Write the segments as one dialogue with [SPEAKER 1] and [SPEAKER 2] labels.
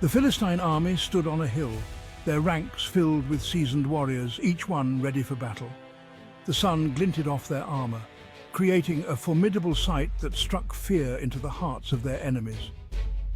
[SPEAKER 1] The Philistine army stood on a hill, their ranks filled with seasoned warriors, each one ready for battle. The sun glinted off their armor, creating a formidable sight that struck fear into the hearts of their enemies.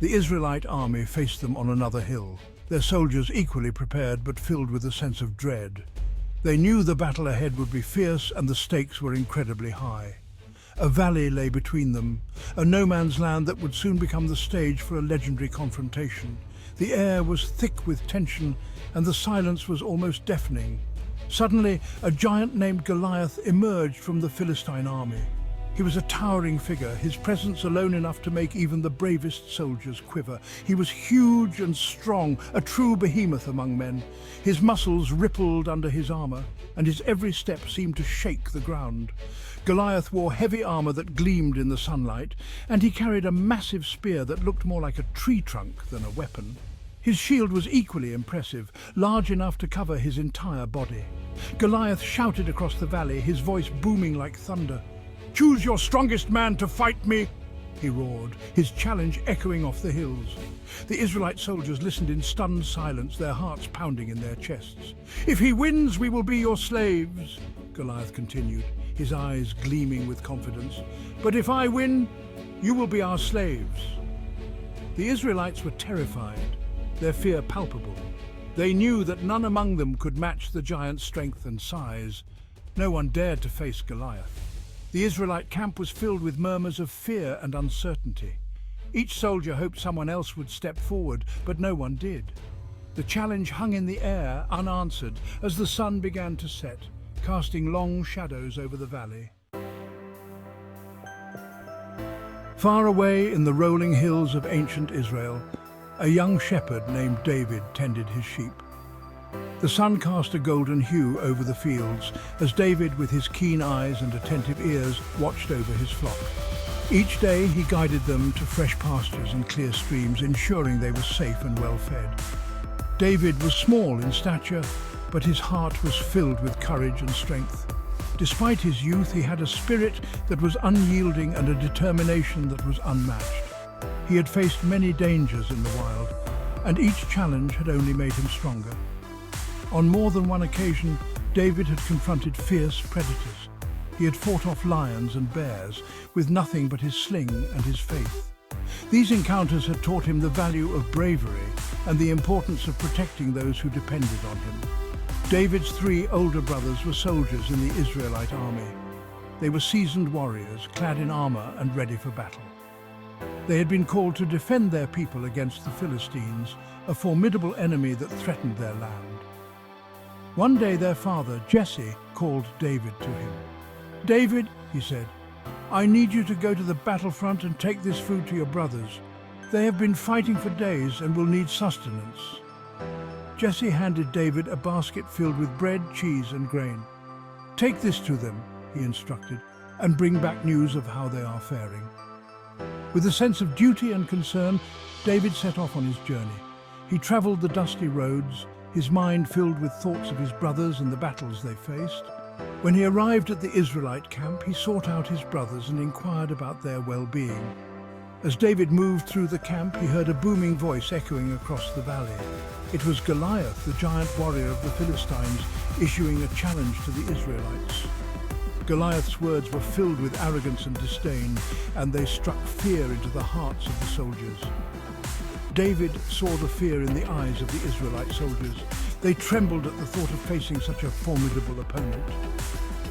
[SPEAKER 1] The Israelite army faced them on another hill, their soldiers equally prepared but filled with a sense of dread. They knew the battle ahead would be fierce and the stakes were incredibly high. A valley lay between them, a no-man's land that would soon become the stage for a legendary confrontation. The air was thick with tension and the silence was almost deafening. Suddenly, a giant named Goliath emerged from the Philistine army. He was a towering figure, his presence alone enough to make even the bravest soldiers quiver. He was huge and strong, a true behemoth among men. His muscles rippled under his armor, and his every step seemed to shake the ground. Goliath wore heavy armor that gleamed in the sunlight, and he carried a massive spear that looked more like a tree trunk than a weapon. His shield was equally impressive, large enough to cover his entire body. Goliath shouted across the valley, his voice booming like thunder. "Choose your strongest man to fight me!" he roared, his challenge echoing off the hills. The Israelite soldiers listened in stunned silence, their hearts pounding in their chests. "If he wins, we will be your slaves," Goliath continued, his eyes gleaming with confidence. "But if I win, you will be our slaves." The Israelites were terrified, their fear palpable. They knew that none among them could match the giant's strength and size. No one dared to face Goliath. The Israelite camp was filled with murmurs of fear and uncertainty. Each soldier hoped someone else would step forward, but no one did. The challenge hung in the air, unanswered, as the sun began to set, casting long shadows over the valley. Far away in the rolling hills of ancient Israel, a young shepherd named David tended his sheep. The sun cast a golden hue over the fields as David, with his keen eyes and attentive ears, watched over his flock. Each day he guided them to fresh pastures and clear streams, ensuring they were safe and well fed. David was small in stature, but his heart was filled with courage and strength. Despite his youth, he had a spirit that was unyielding and a determination that was unmatched. He had faced many dangers in the wild, and each challenge had only made him stronger. On more than one occasion, David had confronted fierce predators. He had fought off lions and bears with nothing but his sling and his faith. These encounters had taught him the value of bravery and the importance of protecting those who depended on him. David's three older brothers were soldiers in the Israelite army. They were seasoned warriors, clad in armor and ready for battle. They had been called to defend their people against the Philistines, a formidable enemy that threatened their land. One day their father, Jesse, called David to him. "David," he said, "I need you to go to the battlefront and take this food to your brothers. They have been fighting for days and will need sustenance." Jesse handed David a basket filled with bread, cheese, and grain. "Take this to them," he instructed, "and bring back news of how they are faring." With a sense of duty and concern, David set off on his journey. He traveled the dusty roads, his mind filled with thoughts of his brothers and the battles they faced. When he arrived at the Israelite camp, he sought out his brothers and inquired about their well-being. As David moved through the camp, he heard a booming voice echoing across the valley. It was Goliath, the giant warrior of the Philistines, issuing a challenge to the Israelites. Goliath's words were filled with arrogance and disdain, and they struck fear into the hearts of the soldiers. David saw the fear in the eyes of the Israelite soldiers. They trembled at the thought of facing such a formidable opponent.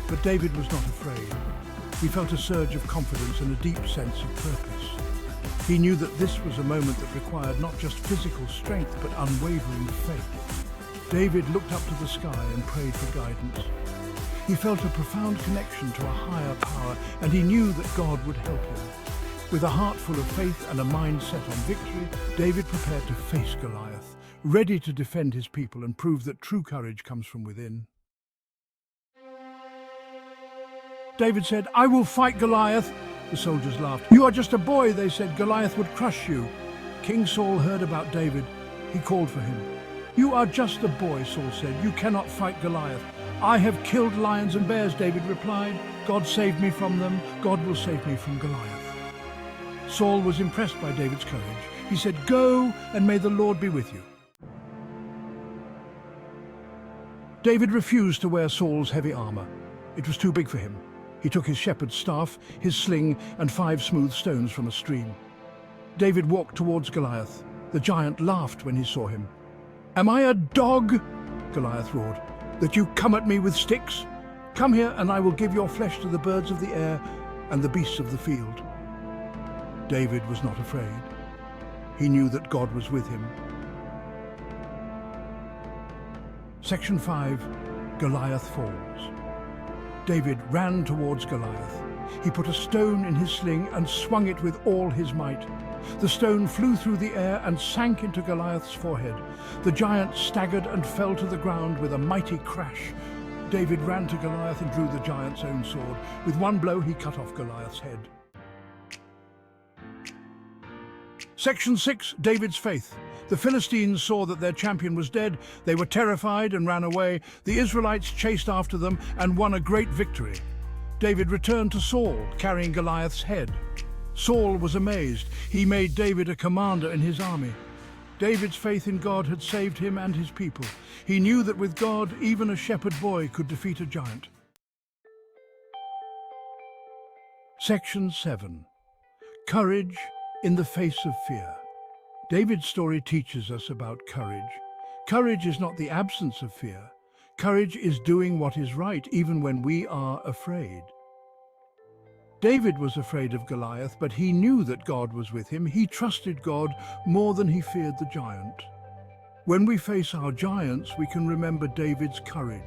[SPEAKER 1] But David was not afraid. He felt a surge of confidence and a deep sense of purpose. He knew that this was a moment that required not just physical strength, but unwavering faith. David looked up to the sky and prayed for guidance. He felt a profound connection to a higher power, and he knew that God would help him. With a heart full of faith and a mind set on victory, David prepared to face Goliath, ready to defend his people and prove that true courage comes from within. David said, "I will fight Goliath." The soldiers laughed. "You are just a boy," they said. "Goliath would crush you." King Saul heard about David. He called for him. "You are just a boy," Saul said. "You cannot fight Goliath." "I have killed lions and bears," David replied. "God saved me from them. God will save me from Goliath." Saul was impressed by David's courage. He said, "Go, and may the Lord be with you." David refused to wear Saul's heavy armor. It was too big for him. He took his shepherd's staff, his sling, and 5 smooth stones from a stream. David walked towards Goliath. The giant laughed when he saw him. "Am I a dog?" Goliath roared, "that you come at me with sticks? Come here, and I will give your flesh to the birds of the air and the beasts of the field." David was not afraid. He knew that God was with him. Section 5. Goliath falls. David ran towards Goliath. He put a stone in his sling and swung it with all his might. The stone flew through the air and sank into Goliath's forehead. The giant staggered and fell to the ground with a mighty crash. David ran to Goliath and drew the giant's own sword. With one blow, he cut off Goliath's head. Section 6. David's faith. The Philistines saw that their champion was dead. They were terrified and ran away. The Israelites chased after them and won a great victory. David returned to Saul, carrying Goliath's head. Saul was amazed. He made David a commander in his army. David's faith in God had saved him and his people. He knew that with God, even a shepherd boy could defeat a giant. Section 7. Courage in the face of fear. David's story teaches us about courage. Courage is not the absence of fear. Courage is doing what is right, even when we are afraid. David was afraid of Goliath, but he knew that God was with him. He trusted God more than he feared the giant. When we face our giants, we can remember David's courage.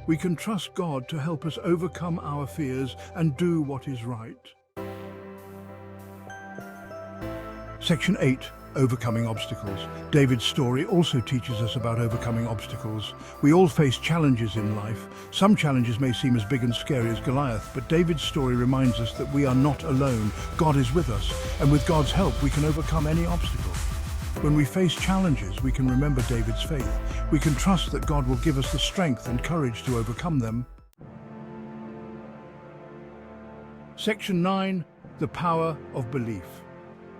[SPEAKER 1] We can trust God to help us overcome our fears and do what is right. Section 8. Overcoming obstacles. David's story also teaches us about overcoming obstacles. We all face challenges in life. Some challenges may seem as big and scary as Goliath, but David's story reminds us that we are not alone. God is with us, and with God's help, we can overcome any obstacle. When we face challenges, we can remember David's faith. We can trust that God will give us the strength and courage to overcome them. Section 9. The power of belief.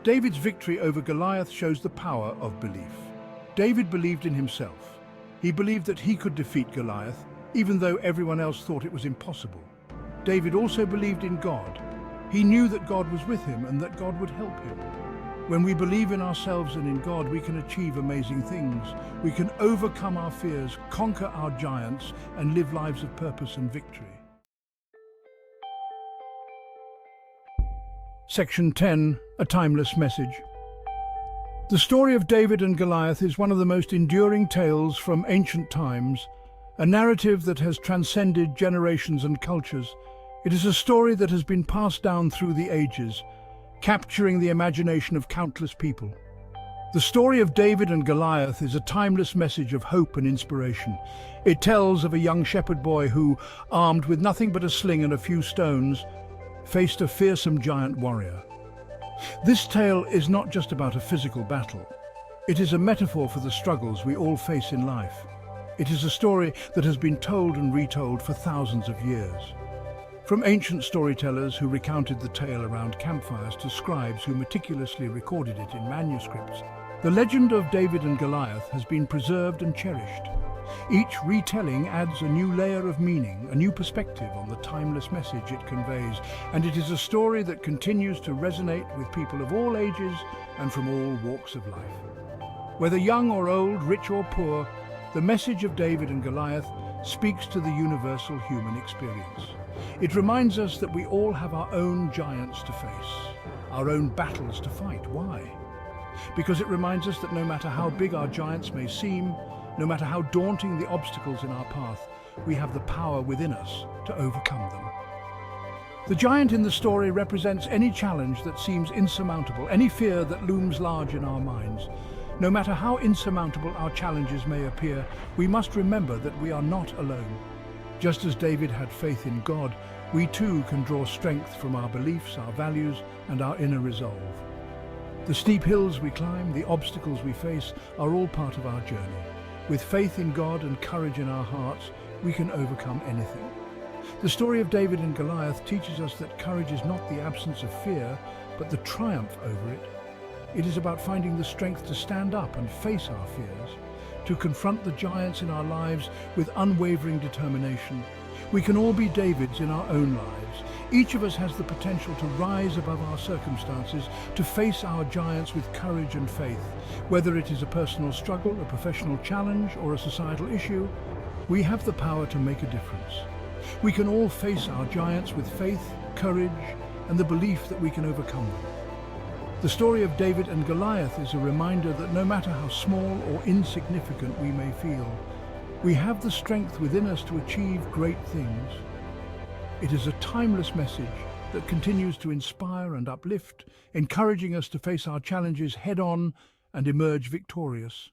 [SPEAKER 1] David's victory over Goliath shows the power of belief. David believed in himself. He believed that he could defeat Goliath, even though everyone else thought it was impossible. David also believed in God. He knew that God was with him and that God would help him. When we believe in ourselves and in God, we can achieve amazing things. We can overcome our fears, conquer our giants, and live lives of purpose and victory. Section 10. A timeless message. The story of David and Goliath is one of the most enduring tales from ancient times, a narrative that has transcended generations and cultures. It is a story that has been passed down through the ages, capturing the imagination of countless people. The story of David and Goliath is a timeless message of hope and inspiration. It tells of a young shepherd boy who, armed with nothing but a sling and a few stones, faced a fearsome giant warrior. This tale is not just about a physical battle. It is a metaphor for the struggles we all face in life. It is a story that has been told and retold for thousands of years. From ancient storytellers who recounted the tale around campfires to scribes who meticulously recorded it in manuscripts, the legend of David and Goliath has been preserved and cherished. Each retelling adds a new layer of meaning, a new perspective on the timeless message it conveys, and it is a story that continues to resonate with people of all ages and from all walks of life. Whether young or old, rich or poor, the message of David and Goliath speaks to the universal human experience. It reminds us that we all have our own giants to face, our own battles to fight. Why? Because it reminds us that no matter how big our giants may seem, no matter how daunting the obstacles in our path, we have the power within us to overcome them. The giant in the story represents any challenge that seems insurmountable, any fear that looms large in our minds. No matter how insurmountable our challenges may appear, we must remember that we are not alone. Just as David had faith in God, we too can draw strength from our beliefs, our values, and our inner resolve. The steep hills we climb, the obstacles we face, are all part of our journey. With faith in God and courage in our hearts, we can overcome anything. The story of David and Goliath teaches us that courage is not the absence of fear, but the triumph over it. It is about finding the strength to stand up and face our fears, to confront the giants in our lives with unwavering determination. We can all be Davids in our own lives. Each of us has the potential to rise above our circumstances, to face our giants with courage and faith. Whether it is a personal struggle, a professional challenge, or a societal issue, we have the power to make a difference. We can all face our giants with faith, courage, and the belief that we can overcome them. The story of David and Goliath is a reminder that no matter how small or insignificant we may feel, we have the strength within us to achieve great things. It is a timeless message that continues to inspire and uplift, encouraging us to face our challenges head-on and emerge victorious.